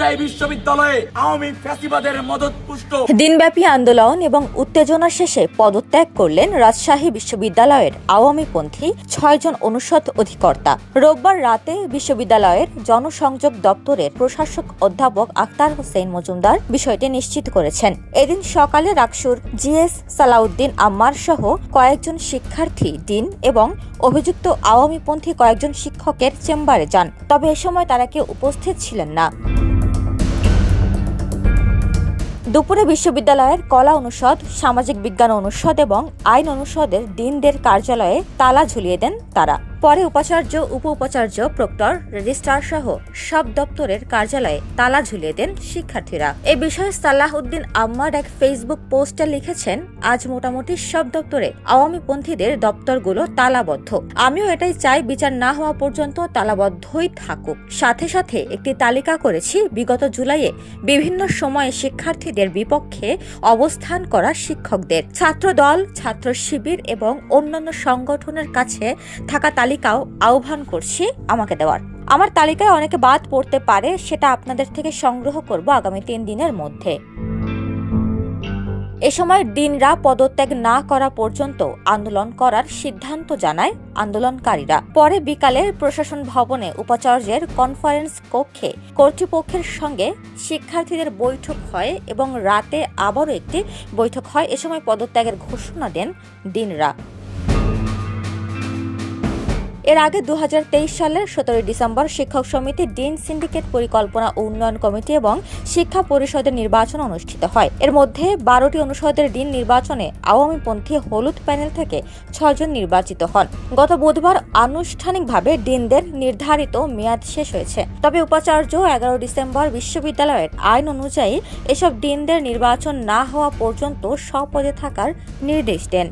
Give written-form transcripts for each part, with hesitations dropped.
রাজশাহী বিশ্ববিদ্যালয়ে আওয়ামী ফ্যাসিবাদের মদতপুষ্ট দিনব্যাপী আন্দোলন এবং উত্তেজনা শেষে পদত্যাগ করলেন রাজশাহী বিশ্ববিদ্যালয়ের আওয়ামীপন্থী 6 জন অনুষদ অধিকর্তা। রোববার রাতে বিশ্ববিদ্যালয়ের জনসংযোগ দপ্তরের প্রশাসক অধ্যাপক আখতার হোসেন মজুমদার বিষয়টি নিশ্চিত করেছেন। এদিন সকালে রাকসুর জিএস সালাউদ্দিন আম্মার সহ কয়েকজন শিক্ষার্থী, ডিন এবং অভিযুক্ত আওয়ামীপন্থী কয়েকজন শিক্ষকের চেম্বারে যান, তবে এ সময় তারা কেউ উপস্থিত ছিলেন না। দুপুরে বিশ্ববিদ্যালয়ের কলা অনুষদ, সামাজিক বিজ্ঞান অনুষদ এবং আইন অনুষদের ডিনদের কার্যালয়ে তালা ঝুলিয়ে দেন তারা। পরে উপাচার্য, উপ উপাচার্য, প্রক্টর, রেজিস্ট্রার সহ সব দপ্তরের কার্যালয়ে তালা ঝুলিয়ে দেন শিক্ষার্থীরা। এ বিষয়ে সালাহউদ্দিন আম্মার এক ফেসবুক পোস্টে লিখেছেন, আজ মোটামুটি সব দপ্তরে আওয়ামীপন্থীদের দপ্তরগুলো তালাবদ্ধ। আমিও এটাই চাই, বিচার না হওয়া পর্যন্ত তালাবদ্ধই থাকুক। সাথে সাথে একটি তালিকা করেছি বিগত জুলাইয়ে বিভিন্ন সময়ে শিক্ষার্থীদের বিপক্ষে অবস্থান করা শিক্ষকদের। ছাত্রদল, ছাত্র শিবির এবং অন্যান্য সংগঠনের কাছে থাকা তালিকাও আহ্বান করছি আমাকে দেওয়ার। আমার তালিকায় অনেকে বাদ পড়তে পারে, সেটা আপনাদের থেকে সংগ্রহ করব আগামী 3 দিনের মধ্যে। এ সময় ডিনরা পদত্যাগ না করা পর্যন্ত আন্দোলন করার সিদ্ধান্ত জানায় আন্দোলনকারীরা। পরে বিকালে প্রশাসন ভবনে উপাচার্যের কনফারেন্স কক্ষে কর্তৃপক্ষের সঙ্গে শিক্ষার্থীদের বৈঠক হয় এবং রাতে আবারও একটি বৈঠক হয়। এ সময় পদত্যাগের ঘোষণা দেন ডিনরা। এর আগে 2023 সালের 17 ডিসেম্বর শিক্ষক সমিতি, ডিন সিন্ডিকেট, পরিকল্পনা ও উন্নয়ন কমিটি এবং শিক্ষা পরিষদের নির্বাচন অনুষ্ঠিত হয়। এর মধ্যে 12টি অনুষদের ডিন নির্বাচনে আওয়ামীপন্থী হলুদ প্যানেল থেকে 6 জন নির্বাচিত হন। গত বুধবার আনুষ্ঠানিকভাবে ডিনদের নির্ধারিত মেয়াদ শেষ হয়েছে। তবে উপাচার্য 11 ডিসেম্বর বিশ্ববিদ্যালয়ের আইন অনুযায়ী এসব ডিনদের নির্বাচন না হওয়া পর্যন্ত স্বপদে থাকার নির্দেশ দেন।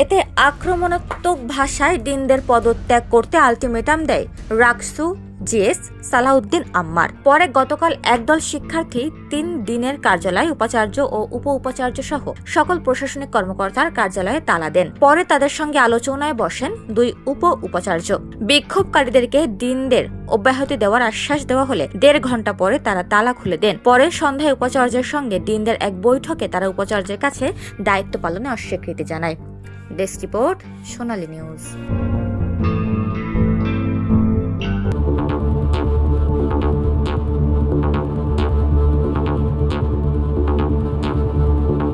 এতে আক্রমণাত্মক ভাষায় ডিনদের পদত্যাগ করতে আলটিমেটাম দেয় রাকসু জিএস সালাউদ্দিন আম্মার। পরে গতকাল একদল শিক্ষার্থী 3 ডিনের কার্যালয়, উপাচার্য ও উপ উপাচার্য সহ সকল প্রশাসনিক কর্মকর্তার কার্যালয়ে তালা দেন। পরে তাদের সঙ্গে আলোচনায় বসেন 2 উপ উপাচার্য। বিক্ষোভকারীদেরকে ডিনদের অব্যাহতি দেওয়ার আশ্বাস দেওয়া হলে 1.5 ঘন্টা পরে তারা তালা খুলে দেন। পরে সন্ধ্যায় উপাচার্যের সঙ্গে ডিনদের এক বৈঠকে তারা উপাচার্যের কাছে দায়িত্ব পালনে অস্বীকৃতি জানায়। ডেস্ক রিপোর্ট, সোনালী নিউজ।